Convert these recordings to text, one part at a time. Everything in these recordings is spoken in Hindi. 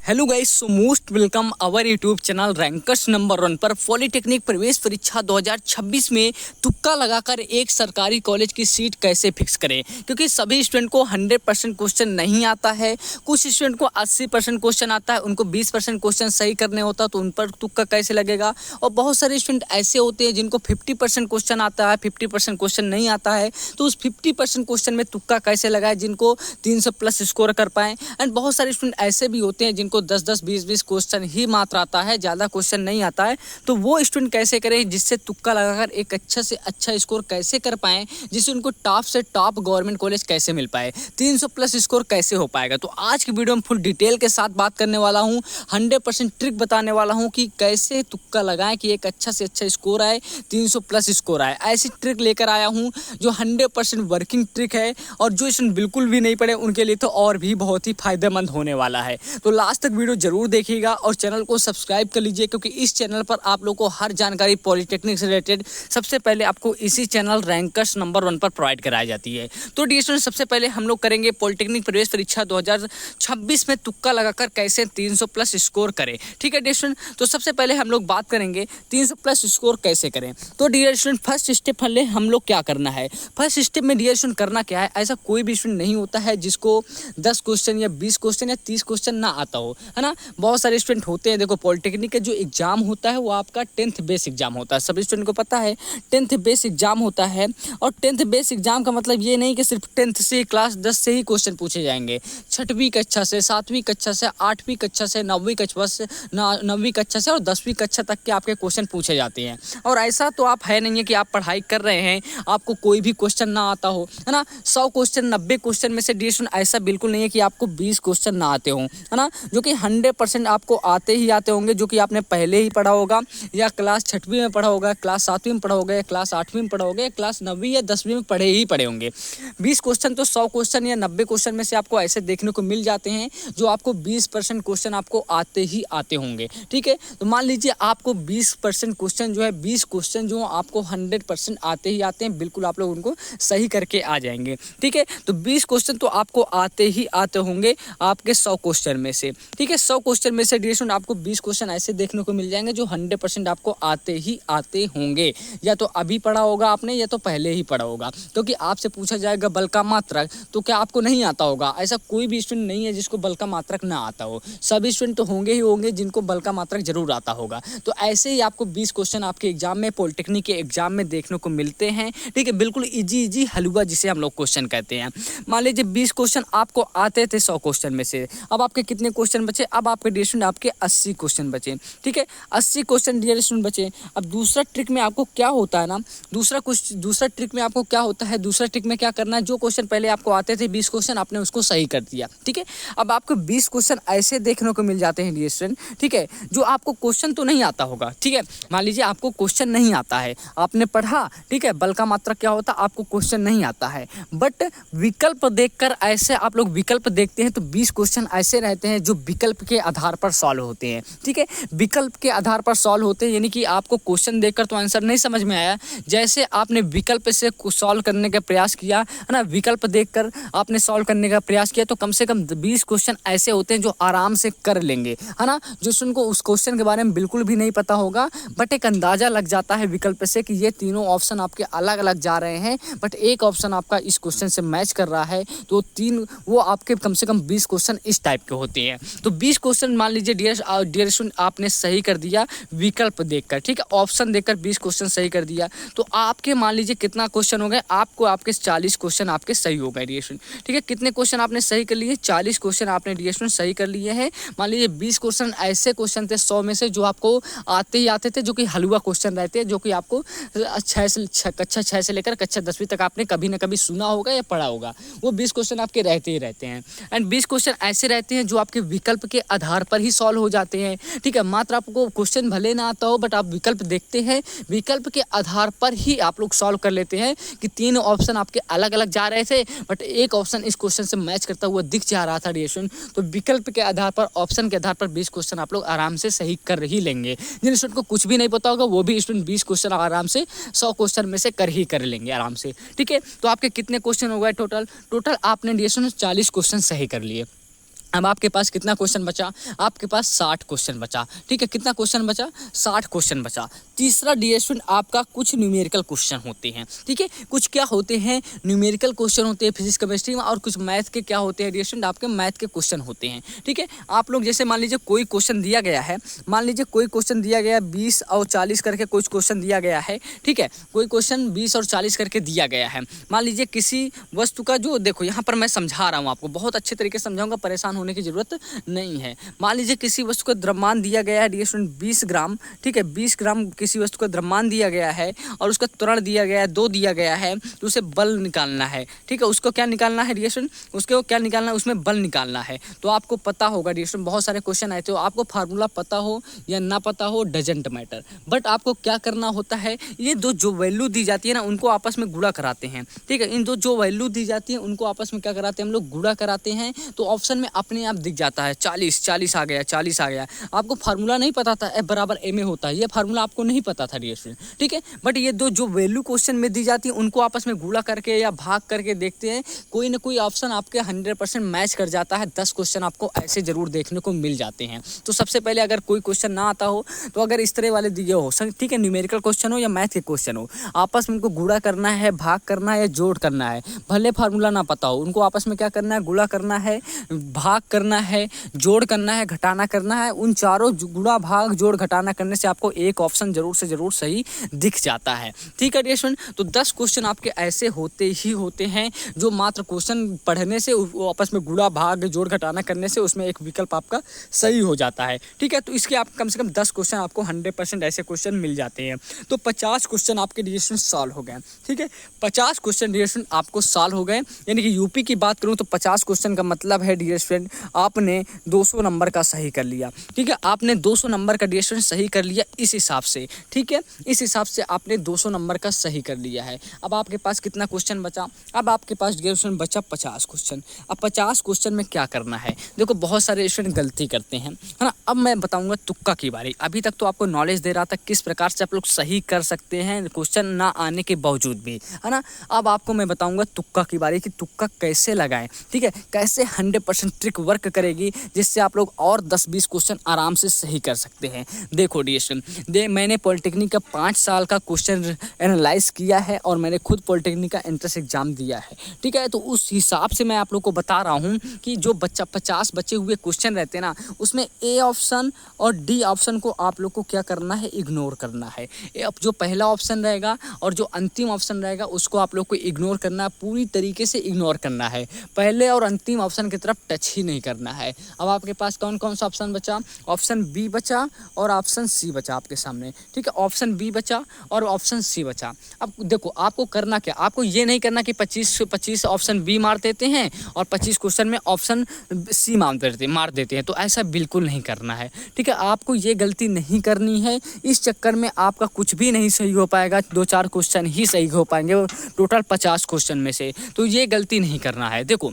Hello guys, so most welcome our YouTube channel rankers number 1 पर। पॉलिटेक्निक प्रवेश परीक्षा 2026 में तुक्का लगाकर एक सरकारी कॉलेज की सीट कैसे फिक्स करें, क्योंकि सभी स्टूडेंट को 100% क्वेश्चन नहीं आता है। कुछ स्टूडेंट को 80% क्वेश्चन आता है, उनको 20% क्वेश्चन सही करने होता है, तो उन पर तुक्का कैसे लगेगा। और बहुत सारे स्टूडेंट ऐसे होते हैं जिनको 50% क्वेश्चन आता है, 50% क्वेश्चन नहीं आता है, तो उस 50% क्वेश्चन में तुक्का कैसे लगाए जिनको 300+ स्कोर कर पाएँ। एंड बहुत सारे स्टूडेंट ऐसे भी होते हैं जिनको 10-10, 20-20 क्वेश्चन ही मात्र आता है, ज़्यादा क्वेश्चन नहीं आता है। तो वो स्टूडेंट कैसे करें जिससे तुक्का लगाकर एक अच्छा से अच्छा स्कोर कैसे कर पाएँ, जिससे उनको टॉप से टॉप गवर्नमेंट कॉलेज कैसे मिल पाए, 300+ स्कोर कैसे हो पाएगा। तो आज की वीडियो में फुल डिटेल के साथ बात करने वाला हूँ, 100% ट्रिक बताने वाला हूँ कि कैसे तुक्का लगाएं कि एक अच्छा से अच्छा स्कोर आए, 300+ स्कोर आए। ऐसी ट्रिक लेकर आया हूँ जो 100% वर्किंग ट्रिक है, और जो स्टूडेंट बिल्कुल भी नहीं पढ़े उनके लिए तो और भी बहुत ही फायदेमंद होने वाला है। तो लास्ट तक वीडियो जरूर देखिएगा और चैनल को सब्सक्राइब कर लीजिए, क्योंकि इस चैनल पर आप लोगों को हर जानकारी पॉलिटेक्निक से रिलेटेड सबसे पहले आपको इसी चैनल रैंकर्स नंबर 1 पर प्रोवाइड कराई जाती है। तो डियर स्टूडेंट, सबसे पहले हम लोग करेंगे पॉलिटेक्निक प्रवेश परीक्षा 2026 में तुक्का लगाकर कैसे 300+ स्कोर करें। ठीक है डियर स्टूडेंट, तो सबसे पहले हम लोग बात करेंगे 300+ स्कोर कैसे करें। तो डियर स्टूडेंट, फर्स्ट स्टेप पहले हम लोग क्या करना है। फर्स्ट स्टेप में डियर स्टूडेंट करना क्या है, ऐसा कोई भी स्टूडेंट नहीं होता है जिसको 10 क्वेश्चन या 20 क्वेश्चन या 30 क्वेश्चन ना आता हो, है ना। बहुत सारे स्टूडेंट होते हैं। देखो, पॉलिटेक्निक का जो एग्जाम होता है वो आपका 10th बेस एग्जाम होता है। सभी स्टूडेंट को पता है 10th बेस एग्जाम होता है। और 10th बेस एग्जाम का मतलब ये नहीं कि सिर्फ 10th से क्लास 10 से ही क्वेश्चन पूछे जाएंगे। 6वीं कक्षा से, 7वीं कक्षा से, 8वीं कक्षा से, 9वीं कक्षा से, 9वीं कक्षा से और 10वीं कक्षा तक के आपके क्वेश्चन पूछे जाते हैं। और ऐसा तो आप है नहीं है कि आप पढ़ाई कर रहे हैं आपको कोई भी क्वेश्चन ना आता हो, है ना। 100 क्वेश्चन 90 क्वेश्चन में से डियर स्टूडेंट ऐसा बिल्कुल नहीं है कि आपको 20 क्वेश्चन ना आते हों, है ना, जो कि 100% आपको आते ही आते होंगे, जो कि आपने पहले ही पढ़ा होगा, या क्लास 6वीं में पढ़ा होगा, क्लास 7वीं में पढ़ा होगा, या क्लास 8वीं में पढ़ा होगा, या क्लास 9वीं या 10वीं में पढ़े होंगे। 20 क्वेश्चन तो 100 क्वेश्चन या 90 क्वेश्चन में से आपको ऐसे देखने को मिल जाते हैं जो आपको 20% क्वेश्चन आपको आते ही आते होंगे। ठीक है, तो मान लीजिए आपको 20% क्वेश्चन जो है, 20 क्वेश्चन जो आपको 100% आते ही आते हैं, बिल्कुल आप लोग उनको सही करके आ जाएंगे। ठीक है, तो 20 क्वेश्चन तो आपको आते ही आते होंगे आपके 100 क्वेश्चन में से। ठीक है, 100 क्वेश्चन में से डियर स्टूडेंट आपको 20 क्वेश्चन ऐसे देखने को मिल जाएंगे जो 100% आपको आते ही आते होंगे। या तो अभी पढ़ा होगा आपने, या तो पहले ही पढ़ा होगा। क्योंकि आपसे पूछा जाएगा बल का मात्रक, तो क्या आपको नहीं आता होगा? ऐसा कोई भी स्टूडेंट नहीं है जिसको बल का मात्रक ना आता हो। सभी स्टूडेंट तो होंगे ही होंगे जिनको बल का मात्रक जरूर आता होगा। तो ऐसे ही आपको 20 क्वेश्चन आपके एग्जाम में, पॉलिटेक्निक के एग्जाम में देखने को मिलते हैं। ठीक है, बिल्कुल इजी हलवा जिसे हम लोग क्वेश्चन कहते हैं। मान लीजिए 20 क्वेश्चन आपको आते थे 100 क्वेश्चन में से। अब आपके कितने क्वेश्चन बचे? अब आपके डियर स्टूडेंट आपके 80 क्वेश्चन बचे। ठीक है, 80 क्वेश्चन डियर स्टूडेंट बचे। अब दूसरा ट्रिक में आपको क्या होता है ना, दूसरा ट्रिक में आपको क्या होता है, दूसरा ट्रिक में क्या करना है, जो क्वेश्चन पहले आपको आते थे 20 क्वेश्चन, आपने उसको सही कर दिया। ठीक है, अब आपको 20 क्वेश्चन ऐसे देखने को मिल जाते हैं डियर स्टूडेंट, ठीक है, जो आपको क्वेश्चन तो नहीं आता होगा। ठीक है, मान लीजिए आपको क्वेश्चन नहीं आता है, आपने पढ़ा, ठीक है, बल का मात्रक क्या होता है आपको क्वेश्चन नहीं आता है, बट विकल्प देखकर ऐसे आप लोग विकल्प देखते हैं तो 20 क्वेश्चन ऐसे रहते हैं जो विकल्प के आधार पर सॉल्व होते हैं। ठीक है, विकल्प के आधार पर सॉल्व होते हैं, यानी कि आपको क्वेश्चन देखकर तो आंसर नहीं समझ में आया, जैसे आपने विकल्प से सॉल्व करने का प्रयास किया, है ना, विकल्प देखकर आपने सॉल्व करने का प्रयास किया, तो कम से कम 20 क्वेश्चन ऐसे होते हैं जो आराम से कर लेंगे, है ना, जो उनको उस क्वेश्चन के बारे में बिल्कुल भी नहीं पता होगा, बट एक अंदाजा लग जाता है विकल्प से कि ये तीनों ऑप्शन आपके अलग अलग जा रहे हैं, बट एक ऑप्शन आपका इस क्वेश्चन से मैच कर रहा है, तो वो आपके कम से कम 20 क्वेश्चन इस टाइप के होते हैं। तो 20 क्वेश्चन मान लीजिए डियर स्टूडेंट आपने सही कर दिया विकल्प देखकर। ठीक है, ऑप्शन देखकर 20 क्वेश्चन सही कर दिया, तो आपके मान लीजिए कितना क्वेश्चन हो गए, आपके 40 क्वेश्चन आपके सही हो गए डियर स्टूडेंट। ठीक है, कितने क्वेश्चन आपने सही कर लिए? 40 क्वेश्चन आपने डियर स्टूडेंट सही कर लिए हैं। मान लीजिए 20 क्वेश्चन ऐसे क्वेश्चन थे 100 में से जो आपको आते ही आते थे, जो कि हलवा क्वेश्चन रहते हैं, जो कि आपको कक्षा 6 से लेकर कक्षा 10वीं तक आपने कभी ना कभी सुना होगा या पढ़ा होगा। वो 20 क्वेश्चन आपके रहते ही रहते हैं। एंड 20 क्वेश्चन ऐसे रहते हैं जो आपके विकल्प के आधार पर ही सॉल्व हो जाते हैं। ठीक है, मात्र आपको क्वेश्चन भले ना आता हो, बट आप विकल्प देखते हैं, विकल्प के आधार पर ही आप लोग सॉल्व कर लेते हैं कि 3 ऑप्शन आपके अलग अलग जा रहे थे, बट एक ऑप्शन इस क्वेश्चन से मैच करता हुआ दिख जा रहा था डियर स्टूडेंट। तो विकल्प के आधार पर, ऑप्शन के आधार पर 20 क्वेश्चन आप लोग आराम से सही कर ही लेंगे। जिन स्टूडेंट को कुछ भी नहीं पता होगा वो भी स्टूडेंट 20 क्वेश्चन आराम से 100 क्वेश्चन में से कर लेंगे आराम से। ठीक है, तो आपके कितने क्वेश्चन हो गए टोटल आपने डियर स्टूडेंट 40 क्वेश्चन सही कर लिए। अब आपके पास कितना क्वेश्चन बचा? आपके पास 60 क्वेश्चन बचा। ठीक है, कितना क्वेश्चन बचा? 60 क्वेश्चन बचा। तीसरा डियर स्टूडेंट आपका कुछ न्यूमेरिकल क्वेश्चन होते हैं। ठीक है, कुछ क्या होते हैं? न्यूमेरिकल क्वेश्चन होते हैं फिजिक्स केमिस्ट्री में, और कुछ मैथ के क्या होते हैं डियर स्टूडेंट? आपके मैथ के क्वेश्चन होते हैं। ठीक है, आप लोग जैसे मान लीजिए कोई क्वेश्चन दिया गया है, मान लीजिए कोई क्वेश्चन दिया गया 20 और 40 करके कुछ क्वेश्चन दिया गया है। ठीक है, कोई क्वेश्चन 20 और 40 करके दिया गया है। मान लीजिए किसी वस्तु का जो, देखो यहाँ पर मैं समझा रहा हूँ आपको, बहुत अच्छे तरीके से समझाऊंगा, परेशान होने की जरूरत नहीं है। मान लीजिए किसी वस्तु का द्रव्यमान दिया गया है डियर स्टूडेंट 20 ग्राम। ठीक है, 20 ग्राम किसी वस्तु का द्रव्यमान दिया गया है और उसका त्वरण दिया गया है 2 दिया गया है, तो उसे बल निकालना है। ठीक है, उसको क्या निकालना है डियर स्टूडेंट? उसको क्या निकालना है? उसमें बल निकालना है। तो आपको पता होगा डियर स्टूडेंट, बहुत सारे क्वेश्चन आए थे, आपको फार्मूला पता हो या ना पता हो डजेंट मैटर, बट आपको क्या करना होता है, ये दो जो वैल्यू दी जाती है ना उनको आपस में गुणा कराते हैं। ठीक है, इन दो जो वैल्यू दी जाती है उनको आपस में क्या कराते हैं हम लोग? गुणा कराते हैं। तो ऑप्शन में अपने आप दिख जाता है 40 आ गया, 40 आ गया। आपको फार्मूला नहीं पता था F बराबर A में होता है, ये फार्मूला आपको नहीं पता था डियर स्टूडेंट। ठीक है, बट ये दो जो वैल्यू क्वेश्चन में दी जाती है उनको आपस में गुणा करके या भाग करके देखते हैं, कोई ना कोई ऑप्शन आपके 100% मैच कर जाता है। 10 क्वेश्चन आपको ऐसे जरूर देखने को मिल जाते हैं। तो सबसे पहले अगर कोई क्वेश्चन ना आता हो तो अगर इस तरह वाले दिए हो, ठीक है, न्यूमेरिकल क्वेश्चन हो या मैथ के क्वेश्चन हो, आपस में उनको गुणा करना है, भाग करना है या जोड़ करना है। भले फार्मूला ना पता हो, उनको आपस में क्या करना है? गुणा करना है, भाग करना है, जोड़ करना है, घटाना करना है। उन चारों गुणा भाग जोड़ घटाना करने से आपको एक ऑप्शन जरूर से जरूर सही दिख जाता है। ठीक है डियर स्टूडेंट, तो 10 क्वेश्चन आपके ऐसे होते ही होते हैं जो मात्र क्वेश्चन पढ़ने से आपस में गुणा भाग जोड़ घटाना करने से उसमें एक विकल्प आपका सही हो जाता है। ठीक है, तो इसके आप कम से कम 10 क्वेश्चन आपको 100% ऐसे क्वेश्चन मिल जाते हैं। तो 50 क्वेश्चन आपके डियर स्टूडेंट सॉल्व हो गए। ठीक है, 50 क्वेश्चन डियर स्टूडेंट आपको सॉल्व हो गए। यानी कि यूपी की बात करूँ तो 50 क्वेश्चन का मतलब है डियर स्टूडेंट आपने 200 नंबर का सही कर लिया। ठीक है, आपने 200 नंबर का डियर स्टूडेंट सही कर लिया इस हिसाब से। ठीक है, इस हिसाब से आपने 200 नंबर का सही कर लिया है। अब आपके पास कितना क्वेश्चन बचा? अब आपके पास डियर स्टूडेंट बचा 50 क्वेश्चन। अब 50 क्वेश्चन में क्या करना है? देखो बहुत सारे स्टूडेंट गलती करते हैं, है ना। अब मैं बताऊंगा तुक्का की बारी। अभी तक तो आपको नॉलेज दे रहा था किस प्रकार से आप लोग सही कर सकते हैं क्वेश्चन ना आने के बावजूद भी, है ना। अब आपको मैं बताऊंगा तुक्का की बारी कि तुक्का कैसे लगाएं। ठीक है, कैसे 100% ट्रिक वर्क करेगी जिससे आप लोग और 10-20 क्वेश्चन आराम से सही कर सकते हैं। देखो डियर स्टूडेंट, मैंने पॉलिटेक्निक का 5 साल का क्वेश्चन एनालाइज किया है और मैंने खुद पॉलिटेक्निक का एंट्रेंस एग्जाम दिया है। ठीक है, तो उस हिसाब से मैं आप लोग को बता रहा हूँ कि जो 50 बचे हुए क्वेश्चन रहते हैं ना, उसमें ए ऑप्शन और डी ऑप्शन को आप लोग को क्या करना है? इग्नोर करना है। जो पहला ऑप्शन रहेगा और जो अंतिम ऑप्शन रहेगा उसको आप लोग को इग्नोर करना है, पूरी तरीके से इग्नोर करना है। पहले और अंतिम ऑप्शन की तरफ टच ही नहीं करना है। अब आपके पास कौन कौन सा ऑप्शन बचा? ऑप्शन बी बचा और ऑप्शन सी बचा आपके सामने। ठीक है, ऑप्शन बी बचा और ऑप्शन सी बचा। अब देखो आपको करना क्या, आपको ये नहीं करना कि 25 ऑप्शन बी मार देते हैं और 25 क्वेश्चन में ऑप्शन सी मार देते हैं, तो ऐसा बिल्कुल नहीं करना है। ठीक है, आपको ये गलती नहीं करनी है। इस चक्कर में आपका कुछ भी नहीं सही हो पाएगा, 2-4 क्वेश्चन ही सही हो पाएंगे टोटल 50 क्वेश्चन में से। तो ये गलती नहीं करना है। देखो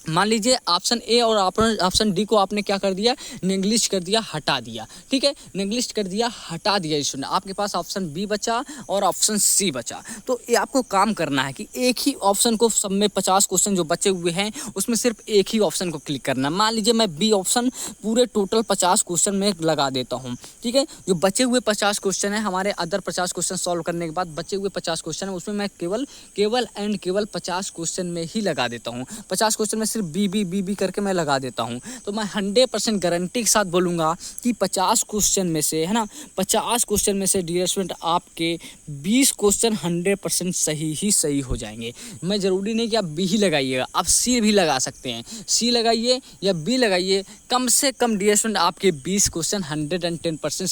मान लीजिए ऑप्शन ए और ऑप्शन डी को आपने क्या कर दिया? नेग्लिजिट कर दिया, हटा दिया। ठीक है, नेग्लिजिट कर दिया, हटा दिया स्टूडेंट। आपके पास ऑप्शन बी बचा और ऑप्शन सी बचा। तो ये आपको काम करना है कि एक ही ऑप्शन को, सब में 50 क्वेश्चन जो बचे हुए हैं उसमें सिर्फ एक ही ऑप्शन को क्लिक करना है। मान लीजिए मैं बी ऑप्शन पूरे टोटल 50 क्वेश्चन में लगा देता हूँ। ठीक है, जो बचे हुए 50 क्वेश्चन है, हमारे अदर 50 क्वेश्चन सॉल्व करने के बाद बचे हुए 50 क्वेश्चन है उसमें मैं केवल 50 क्वेश्चन में ही लगा देता हूँ। 50 क्वेश्चन में सिर्फ बी करके मैं लगा देता हूँ। तो मैं 100% गारंटी के साथ बोलूँगा कि 50 क्वेश्चन में से, है ना, 50 क्वेश्चन में से डियर स्टूडेंट आपके 20 क्वेश्चन 100% सही हो जाएंगे। मैं ज़रूरी नहीं कि आप बी ही लगाइएगा, आप सी भी लगा सकते हैं। सी लगाइए या बी लगाइए, कम से कम डियर स्टूडेंट आपके 20 क्वेश्चन 110%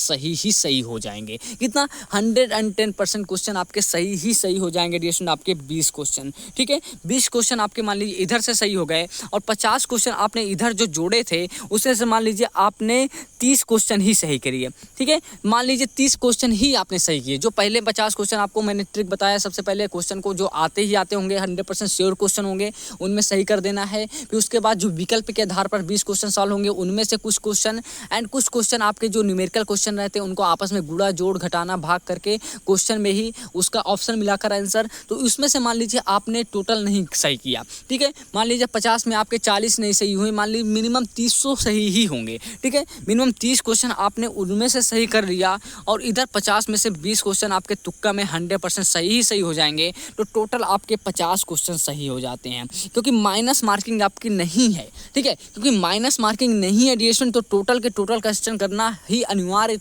सही हो जाएंगे। कितना? 110% क्वेश्चन आपके सही हो जाएंगे डियर स्टूडेंट, आपके 20 क्वेश्चन। ठीक है, 20 क्वेश्चन आपके मान लीजिए इधर से सही हो गए और 50 क्वेश्चन आपने इधर जो जोड़े थे उसमें से मान लीजिए आपने 30 क्वेश्चन ही सही करिए। ठीक है, मान लीजिए 30 क्वेश्चन ही आपने सही किए। जो पहले 50 क्वेश्चन आपको मैंने ट्रिक बताया, सबसे पहले क्वेश्चन को जो आते होंगे 100% श्योर क्वेश्चन होंगे उनमें सही कर देना है। फिर उसके बाद जो विकल्प के आधार पर 20 क्वेश्चन सॉल्व होंगे उनमें से कुछ क्वेश्चन आपके जो न्यूमेरिकल क्वेश्चन रहते हैं उनको आपस में गुणा जोड़ घटाना भाग करके क्वेश्चन में ही उसका ऑप्शन मिलाकर आंसर, तो उसमें से मान लीजिए आपने टोटल नहीं सही किया। ठीक है, मान लीजिए 50 50 में आपके 40 नहीं सही हुए, मान लीजिए मिनिमम 30 तो सही ही होंगे, ठीक है। मिनिमम 30 क्वेश्चन आपने उनमें से सही कर लिया और इधर 50 में से 20 क्वेश्चन आपके तुक्का में 100% सही हो जाएंगे, तो टोटल आपके 50 क्वेश्चन सही हो जाते हैं। क्योंकि माइनस मार्किंग आपकी नहीं है, ठीक है, क्योंकि माइनस मार्किंग नहीं है डियर स्टूडेंट, तो टोटल के टोटल क्वेश्चन करना ही अनिवार्य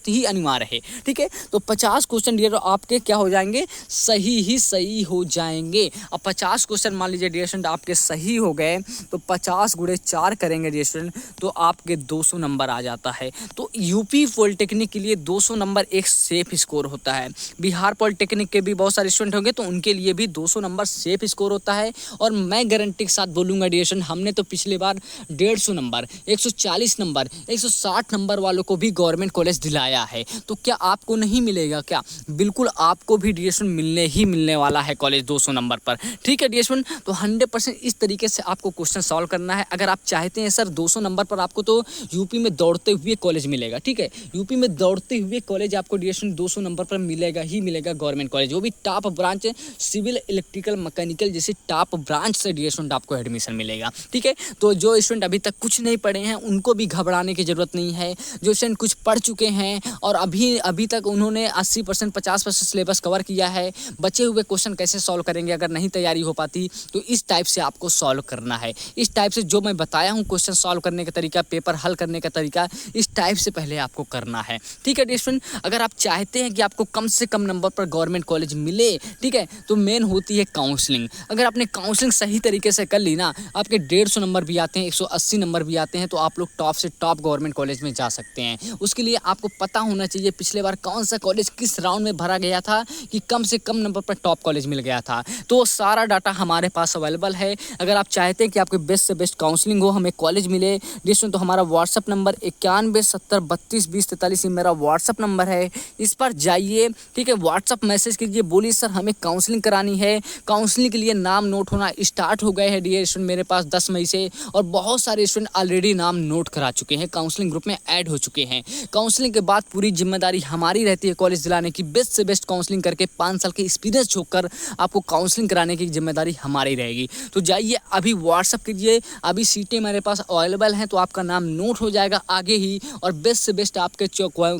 है, ठीक है। तो 50 क्वेश्चन डियर आपके क्या हो जाएंगे, सही हो जाएंगे। अब 50 क्वेश्चन मान लीजिए डियर स्टूडेंट आपके सही हो गए, तो 50 गुणे 4 करेंगे डियर स्टूडेंट, तो आपके 200 नंबर आ जाता है। तो यूपी पॉलिटेक्निक के लिए 200 नंबर एक सेफ स्कोर होता है। बिहार पॉलिटेक्निक के भी बहुत सारे स्टूडेंट होंगे, तो उनके लिए भी 200 नंबर सेफ स्कोर होता है। और मैं गारंटी के साथ बोलूँगा डियर स्टूडेंट, हमने तो पिछले बार 150 नंबर, 140 नंबर, 160 नंबर वालों को भी गवर्नमेंट कॉलेज दिलाया है। तो क्या आपको नहीं मिलेगा क्या? बिल्कुल आपको भी डियर स्टूडेंट मिलने वाला है कॉलेज 200 नंबर पर, ठीक है डियर स्टूडेंट। तो 100% इस तरीके से आपको क्वेश्चन सॉल्व करना है। अगर आप चाहते हैं सर 200 नंबर पर आपको तो यूपी में दौड़ते हुए कॉलेज मिलेगा, ठीक है, यूपी में दौड़ते हुए कॉलेज आपको डियर स्टूडेंट 200 नंबर पर मिलेगा ही मिलेगा, गवर्नमेंट कॉलेज, वो भी top branch civil, electrical, mechanical जैसे टॉप ब्रांच से डियर स्टूडेंट आपको एडमिशन मिलेगा, ठीक है। तो जो स्टूडेंट अभी तक कुछ नहीं पढ़े हैं उनको भी घबराने की जरूरत नहीं है। जो स्टूडेंट कुछ पढ़ चुके हैं और अभी तक उन्होंने 80% 50% सिलेबस कवर किया है, बचे हुए क्वेश्चन कैसे सॉल्व करेंगे अगर नहीं तैयारी हो पाती, तो इस टाइप से आपको सॉल्व करना है। इस टाइप से जो मैं बताया हूँ क्वेश्चन सॉल्व करने का तरीका, पेपर हल करने का तरीका, इस टाइप से पहले आपको करना है, ठीक है डियर स्टूडेंट। अगर आप चाहते हैं कि आपको कम से कम नंबर पर गवर्नमेंट कॉलेज मिले, ठीक है, तो मेन होती है काउंसलिंग। अगर आपने काउंसलिंग सही तरीके से कर ली ना, आपके 150 नंबर भी आते हैं, 180 नंबर भी आते हैं, तो आप लोग टॉप से टॉप गवर्नमेंट कॉलेज में जा सकते हैं। उसके लिए आपको पता होना चाहिए पिछले बार कौन सा कॉलेज किस राउंड में भरा गया था कि कम से कम नंबर पर टॉप कॉलेज मिल गया था। तो सारा डाटा हमारे पास अवेलेबल है। अगर आप चाहते हैं कि आपके बेस्ट से बेस्ट काउंसलिंग हो, हमें कॉलेज मिले जिसमें, तो हमारा व्हाट्सअप नंबर 9170322043 मेरा व्हाट्सअप नंबर है। इस पर जाइए, ठीक है, व्हाट्सअप मैसेज कीजिए, बोलिए सर हमें काउंसलिंग करानी है। काउंसलिंग के लिए नाम नोट होना स्टार्ट हो गए हैं डियर स्टूडेंट मेरे पास 10 मई से, और बहुत सारे स्टूडेंट ऑलरेडी नाम नोट करा चुके हैं, काउंसलिंग ग्रुप में ऐड हो चुके हैं। काउंसलिंग के बाद पूरी जिम्मेदारी हमारी रहती है कॉलेज दिलाने की। बेस्ट से बेस्ट काउंसलिंग करके 5 साल के एक्सपीरियंस छोड़कर आपको काउंसलिंग कराने की जिम्मेदारी हमारी रहेगी। तो जाइए अभी व्हाट्सअप कीजिए, अभी सीटें मेरे पास अवेलेबल हैं, तो आपका नाम नोट हो जाएगा आगे ही, और बेस्ट से बेस्ट आपके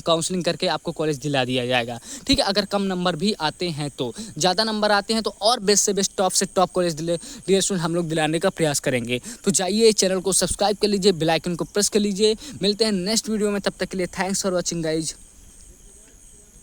काउंसलिंग करके आपको कॉलेज दिला दिया जाएगा, ठीक है। अगर कम नंबर भी आते हैं, तो ज़्यादा नंबर आते हैं तो और बेस्ट से बेस्ट टॉप से टॉप कॉलेज डियर स्टूडेंट हम लोग दिलाने का प्रयास करेंगे। तो जाइए चैनल को सब्सक्राइब कर लीजिए, बेल आइकन को प्रेस कर लीजिए। मिलते हैं नेक्स्ट वीडियो में, तब तक के लिए थैंक्स फॉर वॉचिंग गाइज।